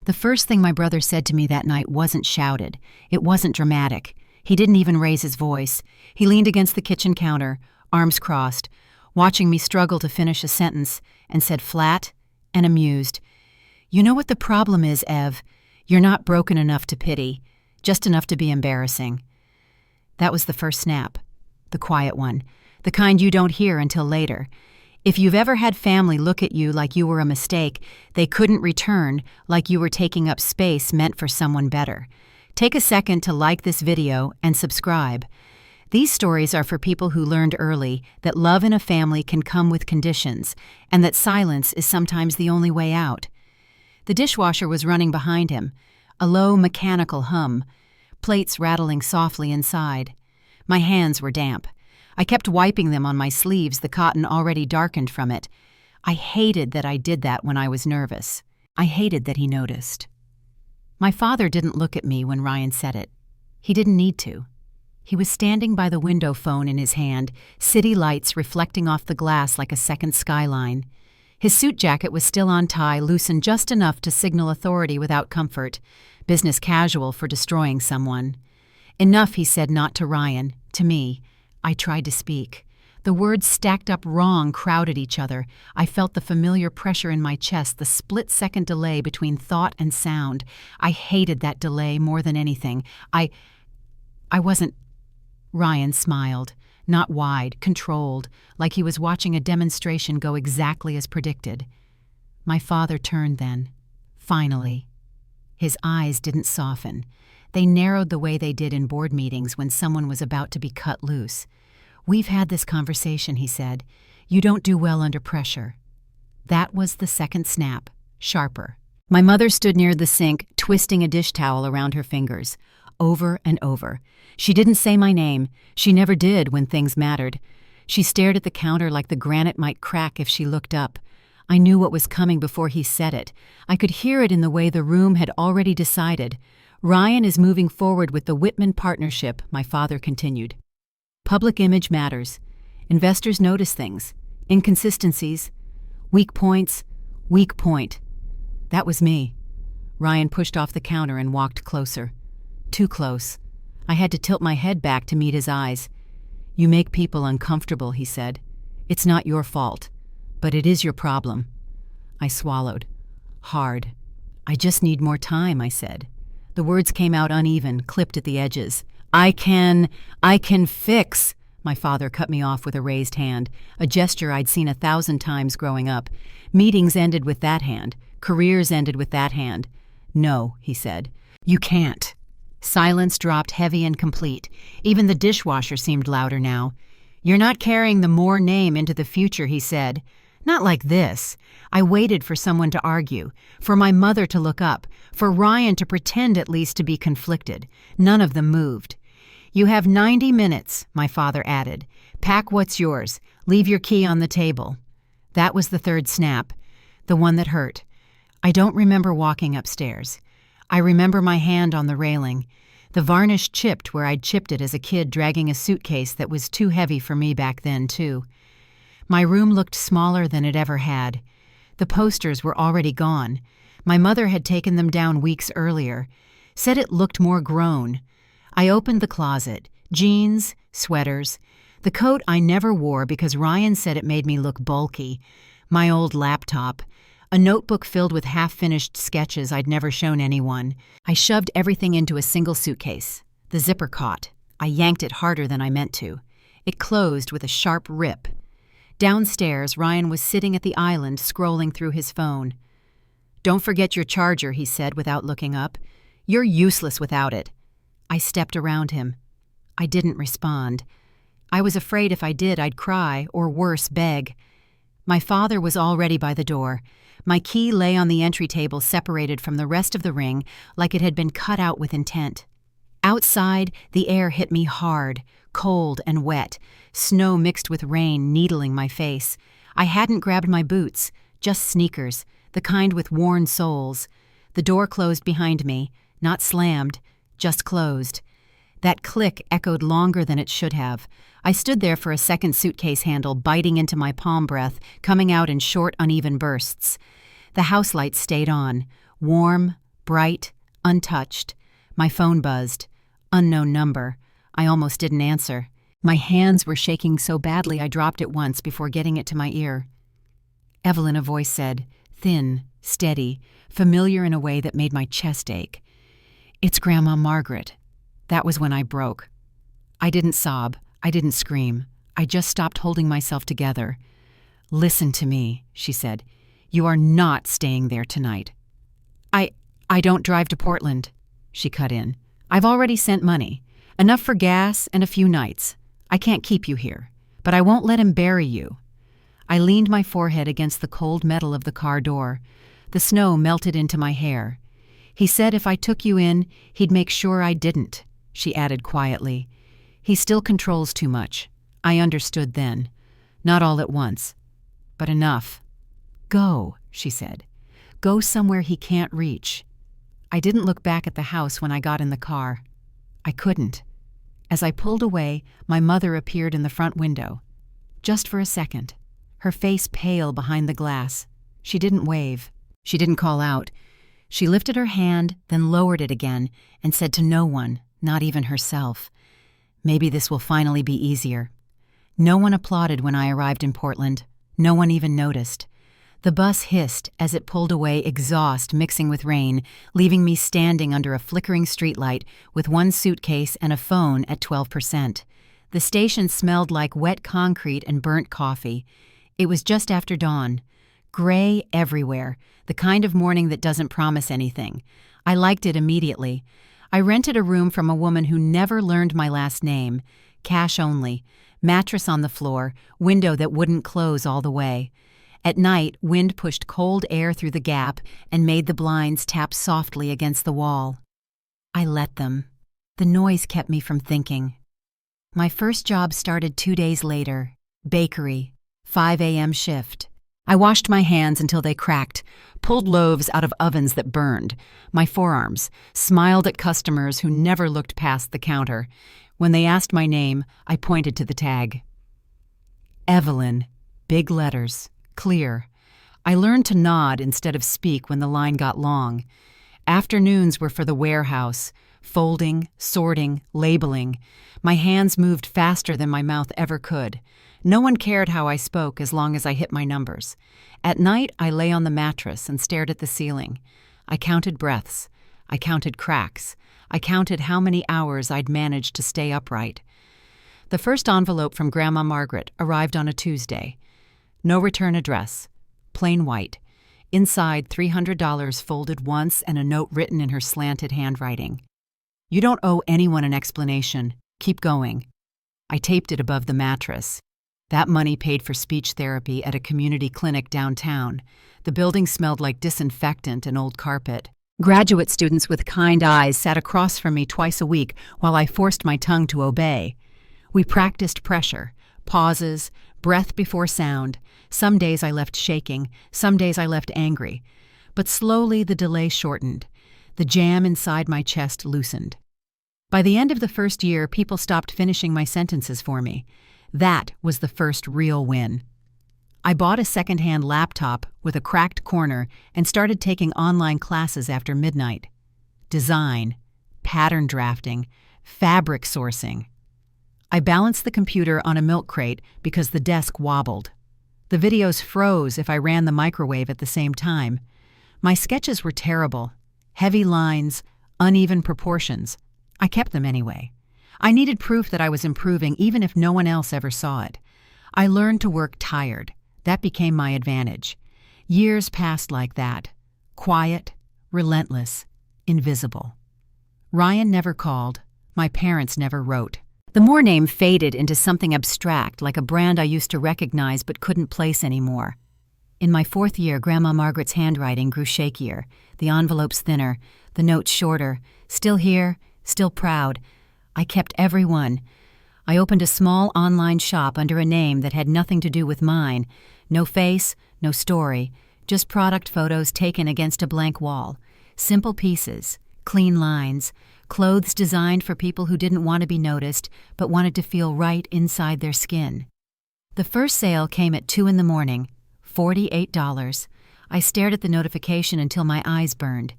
The first thing my brother said to me that night wasn't shouted. It wasn't dramatic. He didn't even raise his voice. He leaned against the kitchen counter, arms crossed, watching me struggle to finish a sentence, and said flat and amused, "You know what the problem is, Ev? You're not broken enough to pity, just enough to be embarrassing." That was the first snap, the quiet one, the kind you don't hear until later. If you've ever had family look at you like you were a mistake they couldn't return, like you were taking up space meant for someone better, take a second to like this video and subscribe. These stories are for people who learned early that love in a family can come with conditions, and that silence is sometimes the only way out. The dishwasher was running behind him, a low mechanical hum, plates rattling softly inside. My hands were damp. I kept wiping them on my sleeves, the cotton already darkened from it. I hated that I did that when I was nervous. I hated that he noticed. My father didn't look at me when Ryan said it. He didn't need to. He was standing by the window phone in his hand, city lights reflecting off the glass like a second skyline. His suit jacket was still on tie, loosened just enough to signal authority without comfort, business casual for destroying someone. Enough, he said, not to Ryan, to me. I tried to speak. The words stacked up wrong, crowded each other. I felt the familiar pressure in my chest, the split-second delay between thought and sound. I hated that delay more than anything. I wasn't... Ryan smiled, not wide, controlled, like he was watching a demonstration go exactly as predicted. My father turned then. Finally. His eyes didn't soften. They narrowed the way they did in board meetings when someone was about to be cut loose. "We've had this conversation," he said. "You don't do well under pressure." That was the second snap, sharper. My mother stood near the sink, twisting a dish towel around her fingers. Over and over. She didn't say my name. She never did when things mattered. She stared at the counter like the granite might crack if she looked up. I knew what was coming before he said it. I could hear it in the way the room had already decided. "Ryan is moving forward with the Whitman partnership," my father continued. "Public image matters. Investors notice things. Inconsistencies. Weak points. Weak point." That was me. Ryan pushed off the counter and walked closer. Too close. I had to tilt my head back to meet his eyes. "You make people uncomfortable," he said. "It's not your fault, but it is your problem." I swallowed. Hard. "I just need more time," I said. The words came out uneven, clipped at the edges. I can fix." My father cut me off with a raised hand, a gesture I'd seen 1,000 times growing up. Meetings ended with that hand. Careers ended with that hand. "No," he said. "You can't." Silence dropped heavy and complete. Even the dishwasher seemed louder now. "You're not carrying the Moore name into the future," he said. "Not like this." I waited for someone to argue, for my mother to look up, for Ryan to pretend at least to be conflicted. None of them moved. "You have 90 minutes, my father added. "Pack what's yours. Leave your key on the table." That was the third snap, the one that hurt. I don't remember walking upstairs. I remember my hand on the railing. The varnish chipped where I'd chipped it as a kid dragging a suitcase that was too heavy for me back then, too. My room looked smaller than it ever had. The posters were already gone. My mother had taken them down weeks earlier, said it looked more grown. I opened the closet. Jeans, sweaters. The coat I never wore because Ryan said it made me look bulky. My old laptop. A notebook filled with half-finished sketches I'd never shown anyone. I shoved everything into a single suitcase. The zipper caught. I yanked it harder than I meant to. It closed with a sharp rip. Downstairs, Ryan was sitting at the island scrolling through his phone. "Don't forget your charger," he said without looking up. "You're useless without it." I stepped around him. I didn't respond. I was afraid if I did, I'd cry, or worse, beg. My father was already by the door. My key lay on the entry table separated from the rest of the ring like it had been cut out with intent. Outside, the air hit me hard, cold and wet, snow mixed with rain needling my face. I hadn't grabbed my boots, just sneakers, the kind with worn soles. The door closed behind me, not slammed, just closed. That click echoed longer than it should have. I stood there for a second, suitcase handle biting into my palm breath, coming out in short, uneven bursts. The house lights stayed on, warm, bright, untouched. My phone buzzed. Unknown number. I almost didn't answer. My hands were shaking so badly I dropped it once before getting it to my ear. Evelyn, a voice said, thin, steady, familiar in a way that made my chest ache. "It's Grandma Margaret." That was when I broke. I didn't sob. I didn't scream. I just stopped holding myself together. "Listen to me," she said. "You are not staying there tonight." I don't drive to Portland," she cut in. "I've already sent money. Enough for gas and a few nights. I can't keep you here, but I won't let him bury you." I leaned my forehead against the cold metal of the car door. The snow melted into my hair. "He said if I took you in, he'd make sure I didn't," she added quietly. "He still controls too much." I understood then. Not all at once, but enough. "Go," she said. "Go somewhere he can't reach." I didn't look back at the house when I got in the car. I couldn't. As I pulled away, my mother appeared in the front window. Just for a second. Her face pale behind the glass. She didn't wave. She didn't call out. She lifted her hand, then lowered it again, and said to no one, not even herself, "Maybe this will finally be easier." No one applauded when I arrived in Portland. No one even noticed. The bus hissed as it pulled away, exhaust mixing with rain, leaving me standing under a flickering streetlight with one suitcase and a phone at 12%. The station smelled like wet concrete and burnt coffee. It was just after dawn. Gray everywhere, the kind of morning that doesn't promise anything. I liked it immediately. I rented a room from a woman who never learned my last name. Cash only. Mattress on the floor, window that wouldn't close all the way. At night, wind pushed cold air through the gap and made the blinds tap softly against the wall. I let them. The noise kept me from thinking. My first job started 2 days later. Bakery. 5 a.m. shift. I washed my hands until they cracked, pulled loaves out of ovens that burned, my forearms, smiled at customers who never looked past the counter. When they asked my name, I pointed to the tag. Evelyn. Big letters. Clear. I learned to nod instead of speak when the line got long. Afternoons were for the warehouse, folding, sorting, labeling. My hands moved faster than my mouth ever could. No one cared how I spoke as long as I hit my numbers. At night, I lay on the mattress and stared at the ceiling. I counted breaths. I counted cracks. I counted how many hours I'd managed to stay upright. The first envelope from Grandma Margaret arrived on a Tuesday. No return address. Plain white. Inside, $300 folded once and a note written in her slanted handwriting. "You don't owe anyone an explanation. Keep going." I taped it above the mattress. That money paid for speech therapy at a community clinic downtown. The building smelled like disinfectant and old carpet. Graduate students with kind eyes sat across from me twice a week while I forced my tongue to obey. We practiced pressure, pauses, breath before sound. Some days I left shaking, some days I left angry. But slowly the delay shortened. The jam inside my chest loosened. By the end of the first year, people stopped finishing my sentences for me. That was the first real win. I bought a secondhand laptop with a cracked corner and started taking online classes after midnight. Design, pattern drafting, fabric sourcing. I balanced the computer on a milk crate because the desk wobbled. The videos froze if I ran the microwave at the same time. My sketches were terrible. Heavy lines, uneven proportions. I kept them anyway. I needed proof that I was improving even if no one else ever saw it. I learned to work tired. That became my advantage. Years passed like that. Quiet, relentless, invisible. Ryan never called. My parents never wrote. The Moore name faded into something abstract, like a brand I used to recognize but couldn't place anymore. In my 4th year, Grandma Margaret's handwriting grew shakier, the envelopes thinner, the notes shorter. Still here, still proud. I kept every one. I opened a small online shop under a name that had nothing to do with mine. No face, no story, just product photos taken against a blank wall. Simple pieces, clean lines, clothes designed for people who didn't want to be noticed but wanted to feel right inside their skin. The first sale came at 2 a.m, $48. I stared at the notification until my eyes burned.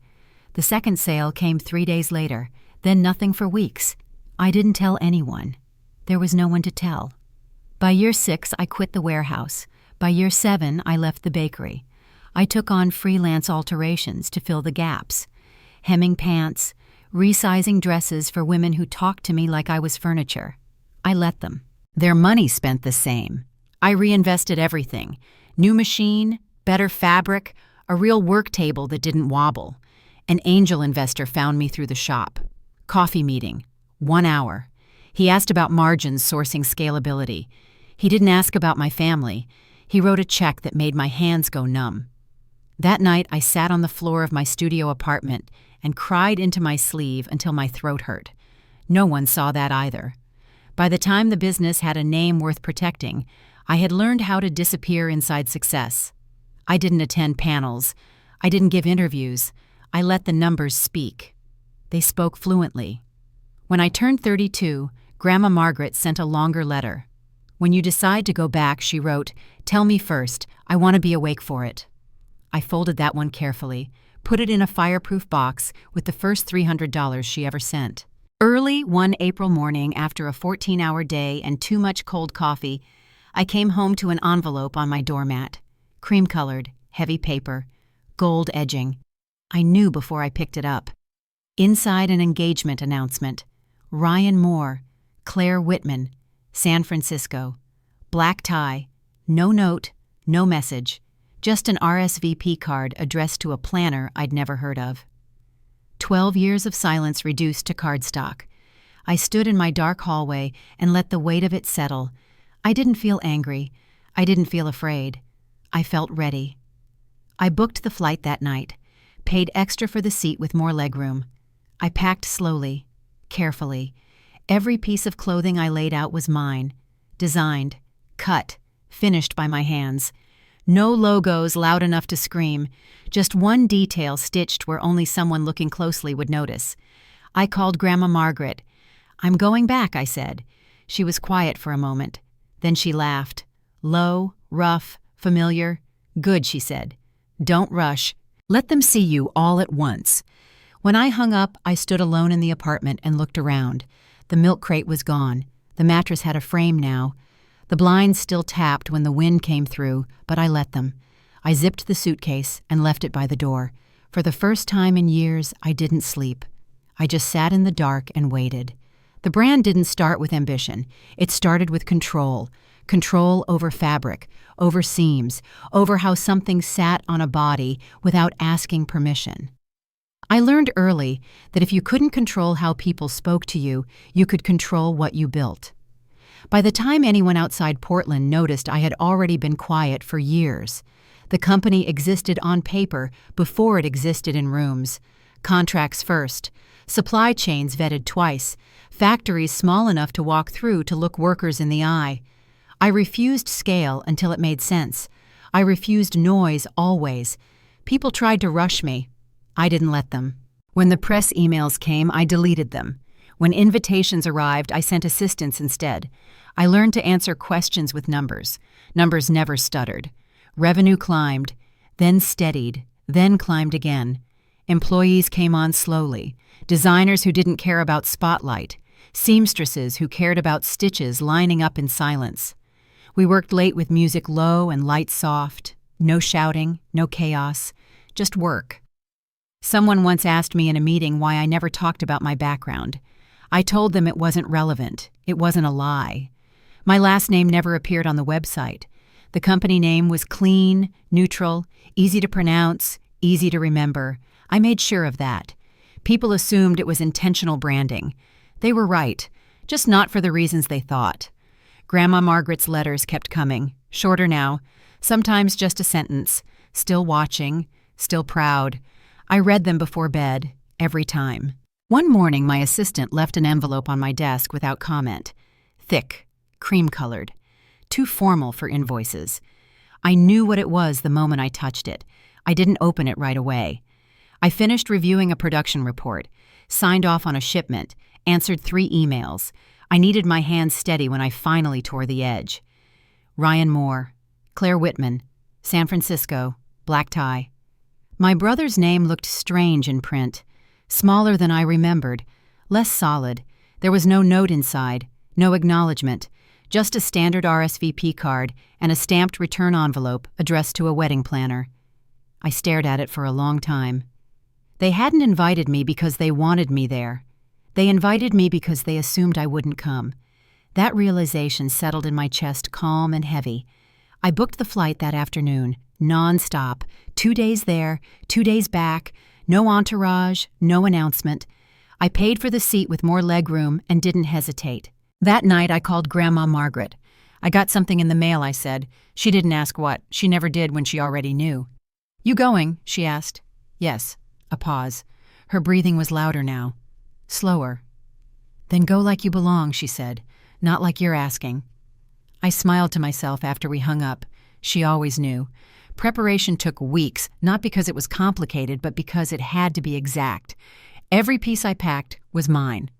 The The second sale came 3 days later, then nothing for weeks. I didn't tell anyone. There was no one to tell. By year 6, I quit the warehouse. By year 7, I left the bakery. I took on freelance alterations to fill the gaps. Hemming pants, resizing dresses for women who talked to me like I was furniture. I let them. Their money spent the same. I reinvested everything. New machine, better fabric, a real work table that didn't wobble. An angel investor found me through the shop. Coffee meeting. 1 hour. He asked about margins, sourcing, scalability. He didn't ask about my family. He wrote a check that made my hands go numb. That night, I sat on the floor of my studio apartment and cried into my sleeve until my throat hurt. No one saw that either. By the time the business had a name worth protecting, I had learned how to disappear inside success. I didn't attend panels. I didn't give interviews. I let the numbers speak. They spoke fluently. When I turned 32, Grandma Margaret sent a longer letter. "When you decide to go back," she wrote, "tell me first. I want to be awake for it." I folded that one carefully, put it in a fireproof box with the first $300 she ever sent. Early one April morning, after a 14-hour day and too much cold coffee, I came home to an envelope on my doormat. Cream-colored, heavy paper, gold edging. I knew before I picked it up. Inside, an engagement announcement. Ryan Moore, Claire Whitman, San Francisco. Black tie, no note, no message. Just an RSVP card addressed to a planner I'd never heard of. 12 years of silence reduced to cardstock. I stood in my dark hallway and let the weight of it settle. I didn't feel angry. I didn't feel afraid. I felt ready. I booked the flight that night, paid extra for the seat with more legroom. I packed slowly, carefully. Every piece of clothing I laid out was mine, designed, cut, finished by my hands. No logos loud enough to scream, just one detail stitched where only someone looking closely would notice. I called Grandma Margaret. "I'm going back," I said. She was quiet for a moment. Then she laughed. Low, rough, familiar. "Good," she said. "Don't rush. Let them see you all at once." When I hung up, I stood alone in the apartment and looked around. The milk crate was gone. The mattress had a frame now. The blinds still tapped when the wind came through, but I let them. I zipped the suitcase and left it by the door. For the first time in years, I didn't sleep. I just sat in the dark and waited. The brand didn't start with ambition. It started with control. Control over fabric, over seams, over how something sat on a body without asking permission. I learned early that if you couldn't control how people spoke to you, you could control what you built. By the time anyone outside Portland noticed, I had already been quiet for years. The company existed on paper before it existed in rooms. Contracts first, supply chains vetted twice, factories small enough to walk through to look workers in the eye. I refused scale until it made sense. I refused noise always. People tried to rush me. I didn't let them. When the press emails came, I deleted them. When invitations arrived, I sent assistants instead. I learned to answer questions with numbers. Numbers never stuttered. Revenue climbed, then steadied, then climbed again. Employees came on slowly. Designers who didn't care about spotlight. Seamstresses who cared about stitches lining up in silence. We worked late with music low and lights soft. No shouting, no chaos, just work. Someone once asked me in a meeting why I never talked about my background. I told them it wasn't relevant. It wasn't a lie. My last name never appeared on the website. The company name was clean, neutral, easy to pronounce, easy to remember. I made sure of that. People assumed it was intentional branding. They were right, just not for the reasons they thought. Grandma Margaret's letters kept coming, shorter now, sometimes just a sentence, still watching, still proud. I read them before bed, every time. One morning, my assistant left an envelope on my desk without comment. Thick, cream-colored, too formal for invoices. I knew what it was the moment I touched it. I didn't open it right away. I finished reviewing a production report, signed off on a shipment, answered 3 emails. I needed my hands steady when I finally tore the edge. Ryan Moore, Claire Whitman, San Francisco, black tie. My brother's name looked strange in print. Smaller than I remembered, less solid. There was no note inside, no acknowledgement, just a standard RSVP card and a stamped return envelope addressed to a wedding planner. I stared at it for a long time. They hadn't invited me because they wanted me there. They invited me because they assumed I wouldn't come. That realization settled in my chest calm and heavy. I booked the flight that afternoon, non-stop, 2 days there, 2 days back, no entourage, no announcement. I paid for the seat with more legroom and didn't hesitate. That night I called Grandma Margaret. I got something in the mail, I said. She didn't ask what. She never did when she already knew. You going? She asked. Yes. A pause. Her breathing was louder now. Slower. Then go like you belong, she said. Not like you're asking. I smiled to myself after we hung up. She always knew. Preparation took weeks, not because it was complicated, but because it had to be exact. Every piece I packed was mine.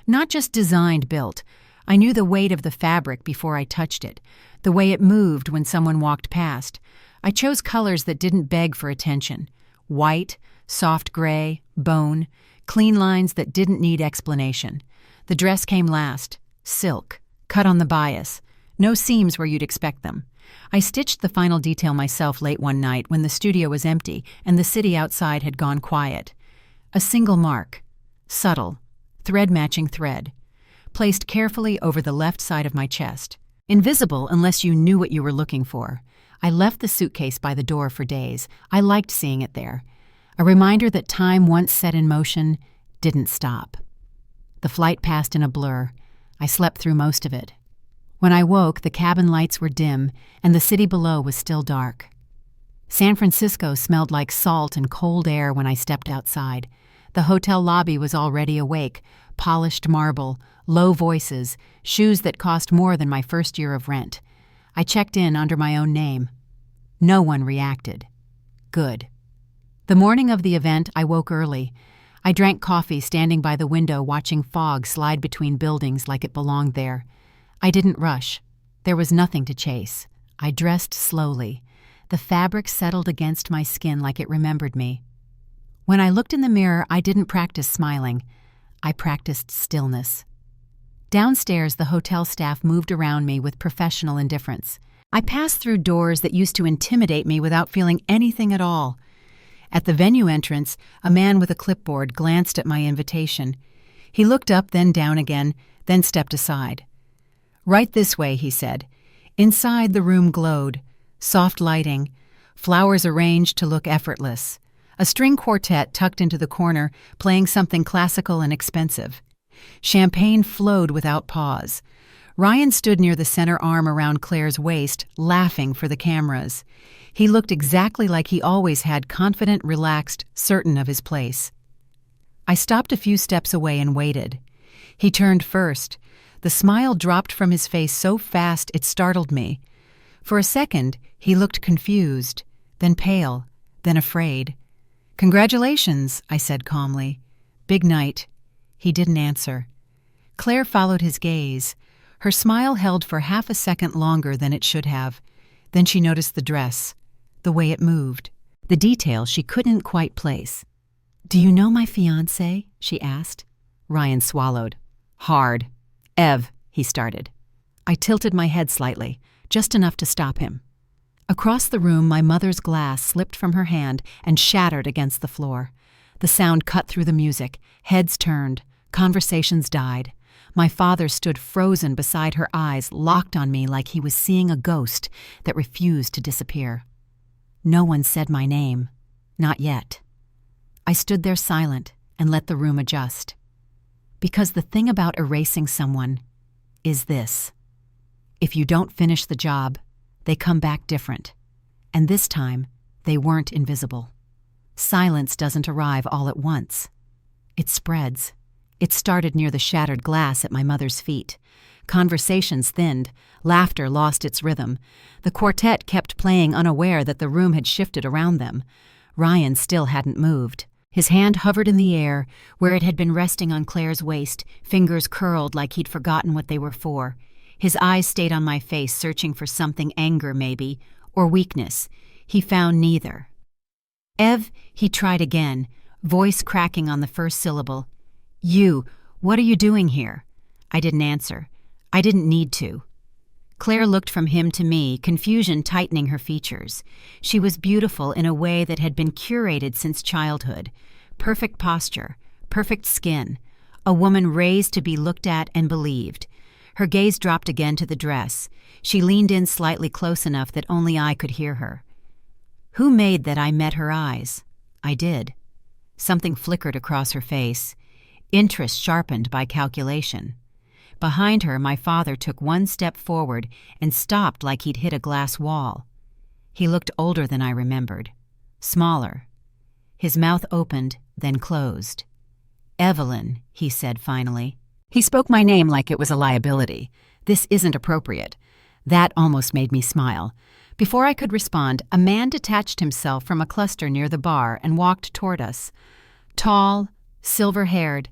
Not just designed, built. I knew the weight of the fabric before I touched it, the way it moved when someone walked past. I chose colors that didn't beg for attention. White, soft gray, bone, clean lines that didn't need explanation. The dress came last. Silk, cut on the bias. No seams where you'd expect them. I stitched the final detail myself late one night when the studio was empty and the city outside had gone quiet. A single mark. Subtle. Thread-matching thread. Placed carefully over the left side of my chest. Invisible unless you knew what you were looking for. I left the suitcase by the door for days. I liked seeing it there. A reminder that time once set in motion didn't stop. The flight passed in a blur. I slept through most of it. When I woke, the cabin lights were dim, and the city below was still dark. San Francisco smelled like salt and cold air when I stepped outside. The hotel lobby was already awake, polished marble, low voices, shoes that cost more than my first year of rent. I checked in under my own name. No one reacted. Good. The morning of the event, I woke early. I drank coffee standing by the window watching fog slide between buildings like it belonged there. I didn't rush. There was nothing to chase. I dressed slowly. The fabric settled against my skin like it remembered me. When I looked in the mirror, I didn't practice smiling. I practiced stillness. Downstairs, the hotel staff moved around me with professional indifference. I passed through doors that used to intimidate me without feeling anything at all. At the venue entrance, a man with a clipboard glanced at my invitation. He looked up, then down again, then stepped aside. Right this way, he said. Inside, the room glowed. Soft lighting, flowers arranged to look effortless. A string quartet tucked into the corner, playing something classical and expensive. Champagne flowed without pause. Ryan stood near the center arm around Claire's waist, laughing for the cameras. He looked exactly like he always had, confident, relaxed, certain of his place. I stopped a few steps away and waited. He turned first. The smile dropped from his face so fast it startled me. For a second, he looked confused, then pale, then afraid. "Congratulations," I said calmly. "Big night." He didn't answer. Claire followed his gaze. Her smile held for half a second longer than it should have. Then she noticed the dress, the way it moved, the detail she couldn't quite place. "Do you know my fiancé?" she asked. Ryan swallowed. "Hard." "Ev," he started. I tilted my head slightly, just enough to stop him. Across the room, my mother's glass slipped from her hand and shattered against the floor. The sound cut through the music. Heads turned. Conversations died. My father stood frozen beside her, eyes locked on me like he was seeing a ghost that refused to disappear. No one said my name. Not yet. I stood there silent and let the room adjust. Because the thing about erasing someone is this. If you don't finish the job, they come back different. And this time, they weren't invisible. Silence doesn't arrive all at once. It spreads. It started near the shattered glass at my mother's feet. Conversations thinned. Laughter lost its rhythm. The quartet kept playing, unaware that the room had shifted around them. Ryan still hadn't moved. His hand hovered in the air, where it had been resting on Claire's waist, fingers curled like he'd forgotten what they were for. His eyes stayed on my face, searching for something, anger maybe, or weakness. He found neither. "Ev," he tried again, voice cracking on the first syllable. "You, what are you doing here?" I didn't answer. I didn't need to. Claire looked from him to me, confusion tightening her features. She was beautiful in a way that had been curated since childhood. Perfect posture, perfect skin, a woman raised to be looked at and believed. Her gaze dropped again to the dress. She leaned in slightly close enough that only I could hear her. Who made that I met her eyes? I did. Something flickered across her face, interest sharpened by calculation. Behind her, my father took one step forward and stopped like he'd hit a glass wall. He looked older than I remembered, smaller. His mouth opened, then closed. "Evelyn," he said finally. He spoke my name like it was a liability. "This isn't appropriate." That almost made me smile. Before I could respond, a man detached himself from a cluster near the bar and walked toward us. Tall, silver-haired.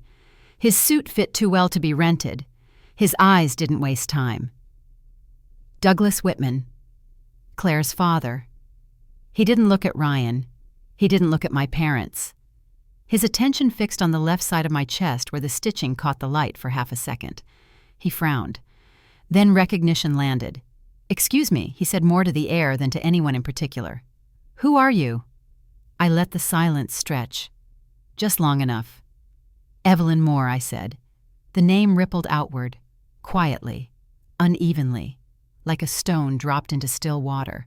His suit fit too well to be rented. His eyes didn't waste time. Douglas Whitman, Claire's father. He didn't look at Ryan. He didn't look at my parents. His attention fixed on the left side of my chest where the stitching caught the light for half a second. He frowned. Then recognition landed. "Excuse me," he said more to the air than to anyone in particular. "Who are you?" I let the silence stretch. Just long enough. "Evelyn Moore," I said. The name rippled outward, quietly, unevenly, like a stone dropped into still water.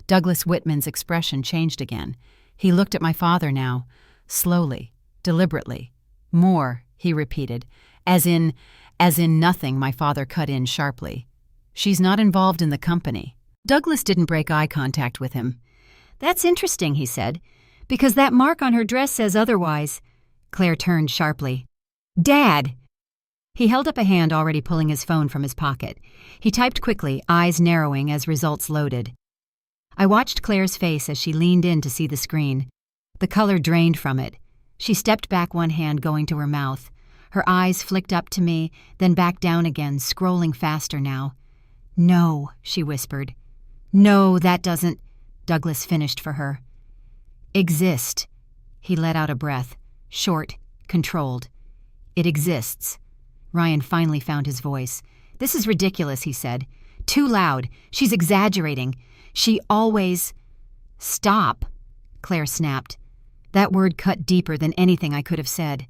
Douglas Whitman's expression changed again. He looked at my father now, slowly, deliberately. "More," he repeated, as in nothing. My father cut in sharply. "She's not involved in the company." Douglas didn't break eye contact with him. "That's interesting," he said, "because that mark on her dress says otherwise." Claire turned sharply. "Dad!" He held up a hand already pulling his phone from his pocket. He typed quickly, eyes narrowing as results loaded. I watched Claire's face as she leaned in to see the screen. The color drained from it. She stepped back, one hand going to her mouth. Her eyes flicked up to me, then back down again, scrolling faster now. "No," she whispered. "No, that doesn't—" Douglas finished for her. "Exist." He let out a breath, short, controlled. "It exists." Ryan finally found his voice. "This is ridiculous," he said. "Too loud. She's exaggerating. She always—" "Stop," Claire snapped. That word cut deeper than anything I could have said.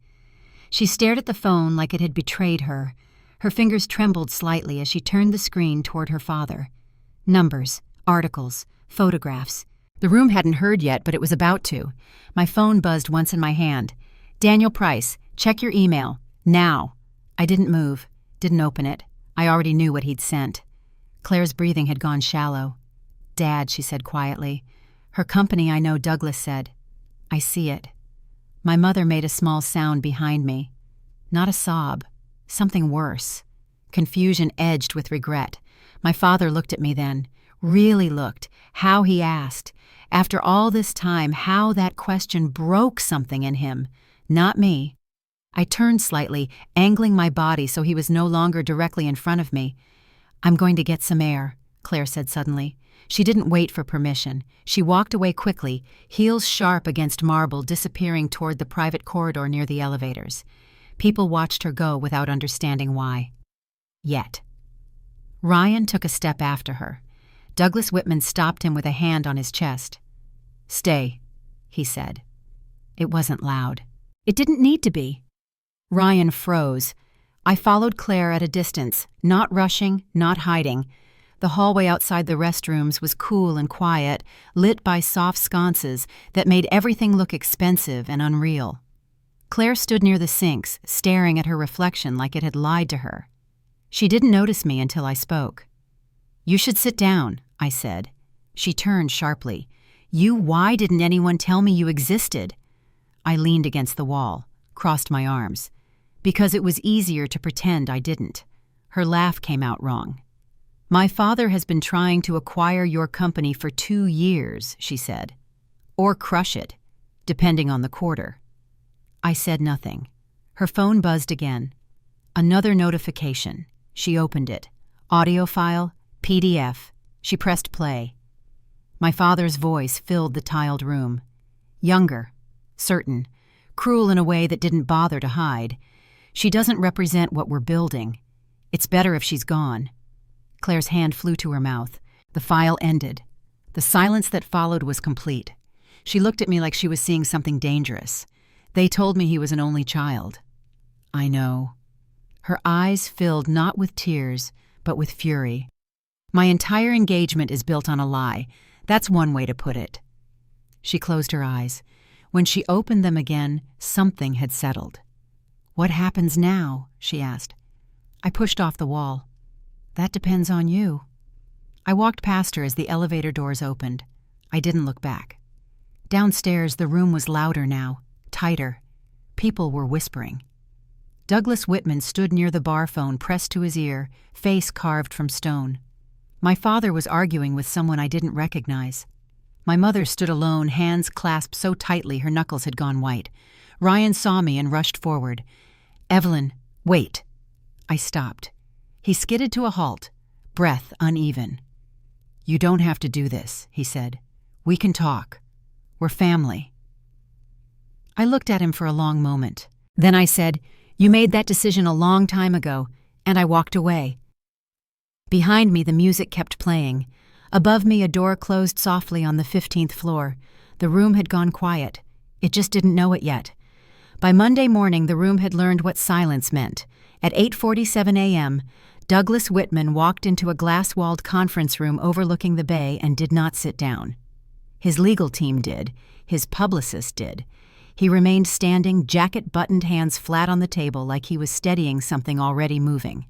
She stared at the phone like it had betrayed her. Her fingers trembled slightly as she turned the screen toward her father. Numbers, articles, photographs. The room hadn't heard yet, but it was about to. My phone buzzed once in my hand. "Daniel Price, check your email. Now." I didn't move, didn't open it. I already knew what he'd sent. Claire's breathing had gone shallow. "Dad," she said quietly. "Her company, I know," Douglas said. "I see it." My mother made a small sound behind me. Not a sob. Something worse. Confusion edged with regret. My father looked at me then. Really looked. How he asked. After all this time, how that question broke something in him. Not me. I turned slightly, angling my body so he was no longer directly in front of me. "I'm going to get some air," Claire said suddenly. She didn't wait for permission. She walked away quickly, heels sharp against marble, disappearing toward the private corridor near the elevators. People watched her go without understanding why. Yet. Ryan took a step after her. Douglas Whitman stopped him with a hand on his chest. "Stay," he said. It wasn't loud. It didn't need to be. Ryan froze. I followed Claire at a distance, not rushing, not hiding. The hallway outside the restrooms was cool and quiet, lit by soft sconces that made everything look expensive and unreal. Claire stood near the sinks, staring at her reflection like it had lied to her. She didn't notice me until I spoke. "You should sit down," I said. She turned sharply. Why didn't anyone tell me you existed?" I leaned against the wall, crossed my arms. "Because it was easier to pretend I didn't." Her laugh came out wrong. "My father has been trying to acquire your company for 2 years, she said. Or crush it, depending on the quarter." I said nothing. Her phone buzzed again. Another notification. She opened it. Audio file, PDF. She pressed play. My father's voice filled the tiled room. Younger, certain, cruel in a way that didn't bother to hide. She doesn't represent what we're building. It's better if she's gone. Claire's hand flew to her mouth. The file ended. The silence that followed was complete. She looked at me like she was seeing something dangerous. They told me he was an only child. I know. Her eyes filled not with tears, but with fury. My entire engagement is built on a lie. That's one way to put it. She closed her eyes. When she opened them again, something had settled. What happens now? She asked. I pushed off the wall. That depends on you. I walked past her as the elevator doors opened. I didn't look back. Downstairs, the room was louder now, tighter. People were whispering. Douglas Whitman stood near the bar phone, pressed to his ear, face carved from stone. My father was arguing with someone I didn't recognize. My mother stood alone, hands clasped so tightly her knuckles had gone white. Ryan saw me and rushed forward. Evelyn, wait. I stopped. He skidded to a halt, breath uneven. You don't have to do this, he said. We can talk. We're family. I looked at him for a long moment. Then I said, You made that decision a long time ago, and I walked away. Behind me, the music kept playing. Above me, a door closed softly on the 15th floor. The room had gone quiet. It just didn't know it yet. By Monday morning, the room had learned what silence meant. At 8:47 a.m., Douglas Whitman walked into a glass-walled conference room overlooking the bay and did not sit down. His legal team did. His publicist did. He remained standing, jacket-buttoned, hands flat on the table like he was steadying something already moving.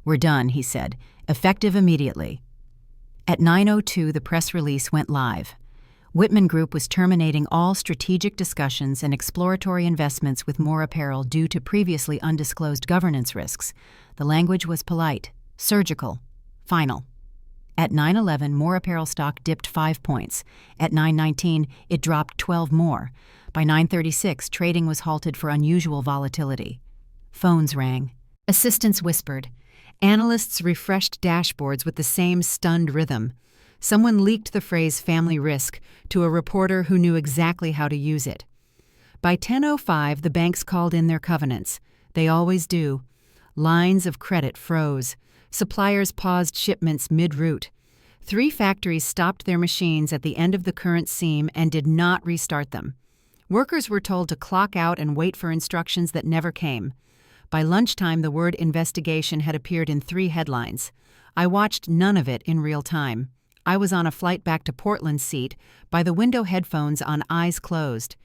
We're done, he said, effective immediately. At 9:02, the press release went live. Whitman Group was terminating all strategic discussions and exploratory investments with More Apparel due to previously undisclosed governance risks. The language was polite, surgical, final. At 9:11, More Apparel stock dipped 5 points. At 9:19, it dropped 12 more. By 9:36, trading was halted for unusual volatility. Phones rang. Assistants whispered. Analysts refreshed dashboards with the same stunned rhythm. Someone leaked the phrase family risk to a reporter who knew exactly how to use it. By 10:05, the banks called in their covenants. They always do. Lines of credit froze. Suppliers paused shipments mid-route. 3 factories stopped their machines at the end of the current seam and did not restart them. Workers were told to clock out and wait for instructions that never came. By lunchtime, the word investigation had appeared in 3 headlines. I watched none of it in real time. I was on a flight back to Portland's seat, by the window headphones on, eyes closed.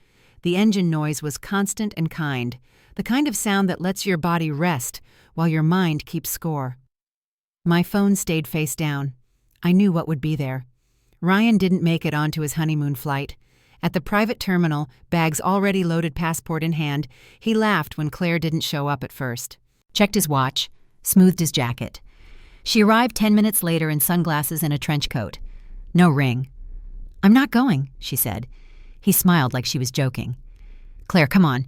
The engine noise was constant and kind, the kind of sound that lets your body rest while your mind keeps score. My phone stayed face down. I knew what would be there. Ryan didn't make it onto his honeymoon flight. At the private terminal, bags already loaded, passport in hand, he laughed when Claire didn't show up at first. Checked his watch, smoothed his jacket. She arrived 10 minutes later in sunglasses and a trench coat. No ring. I'm not going, she said. He smiled like she was joking. Claire, come on.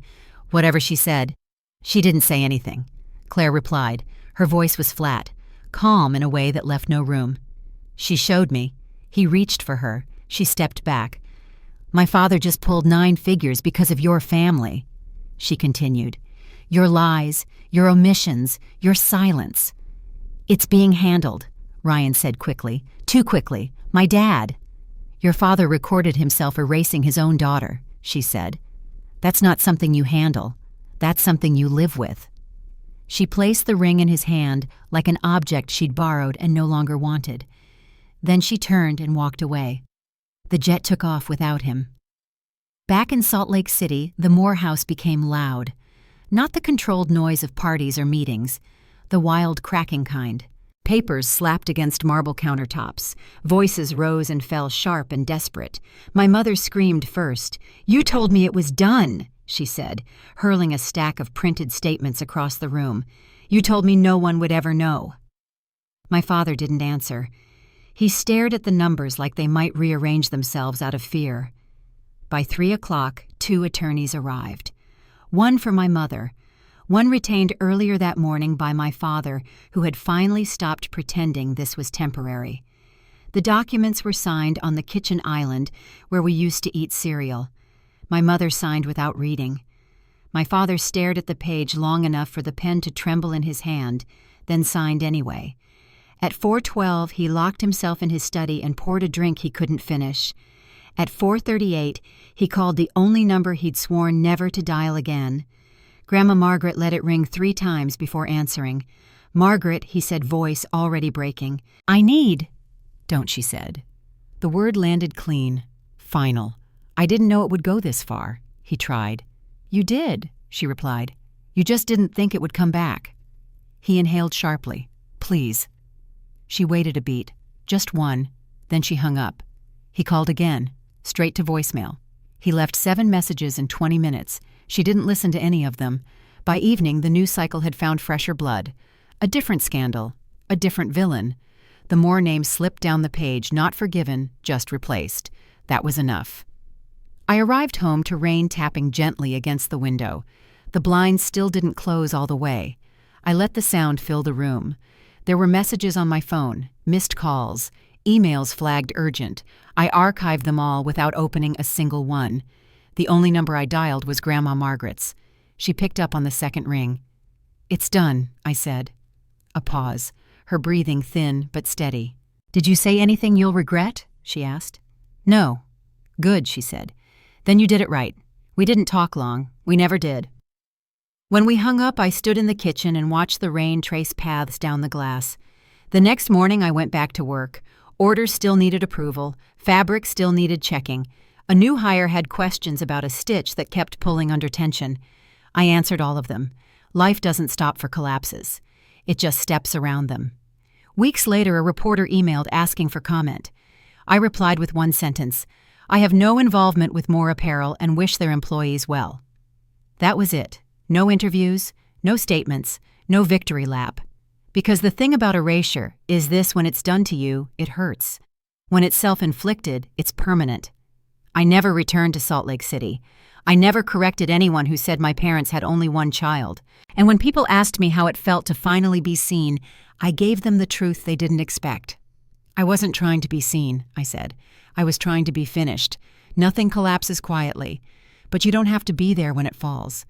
Whatever she said. She didn't say anything. Claire replied. Her voice was flat, calm in a way that left no room. She showed me. He reached for her. She stepped back. My father just pulled 9 figures because of your family, she continued. Your lies, your omissions, your silence. It's being handled, Ryan said quickly. Too quickly. My dad. Your father recorded himself erasing his own daughter, she said. That's not something you handle. That's something you live with. She placed the ring in his hand like an object she'd borrowed and no longer wanted. Then she turned and walked away. The jet took off without him. Back in Salt Lake City, the Moore house became loud. Not the controlled noise of parties or meetings, the wild cracking kind. Papers slapped against marble countertops. Voices rose and fell sharp and desperate. My mother screamed first. You told me it was done, she said, hurling a stack of printed statements across the room. You told me no one would ever know. My father didn't answer. He stared at the numbers like they might rearrange themselves out of fear. By 3 o'clock, 2 attorneys arrived. One for my mother, one retained earlier that morning by my father, who had finally stopped pretending this was temporary. The documents were signed on the kitchen island where we used to eat cereal. My mother signed without reading. My father stared at the page long enough for the pen to tremble in his hand, then signed anyway. At 4:12, he locked himself in his study and poured a drink he couldn't finish. At 4:38, he called the only number he'd sworn never to dial again. Grandma Margaret let it ring 3 times before answering. "Margaret," he said, voice already breaking. "I need—" "Don't," she said. The word landed clean. Final. "I didn't know it would go this far." He tried. "You did," she replied. "You just didn't think it would come back." He inhaled sharply. "Please." She waited a beat. Just one. Then she hung up. He called again. Straight to voicemail. He left 7 messages in 20 minutes. She didn't listen to any of them. By evening, the news cycle had found fresher blood. A different scandal. A different villain. The Moore name slipped down the page, not forgiven, just replaced. That was enough. I arrived home to rain tapping gently against the window. The blinds still didn't close all the way. I let the sound fill the room. There were messages on my phone, missed calls, emails flagged urgent. I archived them all without opening a single one. The only number I dialed was Grandma Margaret's. She picked up on the second ring. "It's done," I said. A pause, her breathing thin but steady. "Did you say anything you'll regret?" she asked. "No." "Good," she said. "Then you did it right. We didn't talk long. We never did." When we hung up, I stood in the kitchen and watched the rain trace paths down the glass. The next morning, I went back to work. Orders still needed approval. Fabric still needed checking. A new hire had questions about a stitch that kept pulling under tension. I answered all of them. Life doesn't stop for collapses. It just steps around them. Weeks later, a reporter emailed asking for comment. I replied with one sentence. "I have no involvement with Moore Apparel and wish their employees well." That was it. No interviews, no statements, no victory lap. Because the thing about erasure is this: when it's done to you, it hurts. When it's self-inflicted, it's permanent. I never returned to Salt Lake City. I never corrected anyone who said my parents had only one child. And when people asked me how it felt to finally be seen, I gave them the truth they didn't expect. "I wasn't trying to be seen," I said. "I was trying to be finished. Nothing collapses quietly. But you don't have to be there when it falls.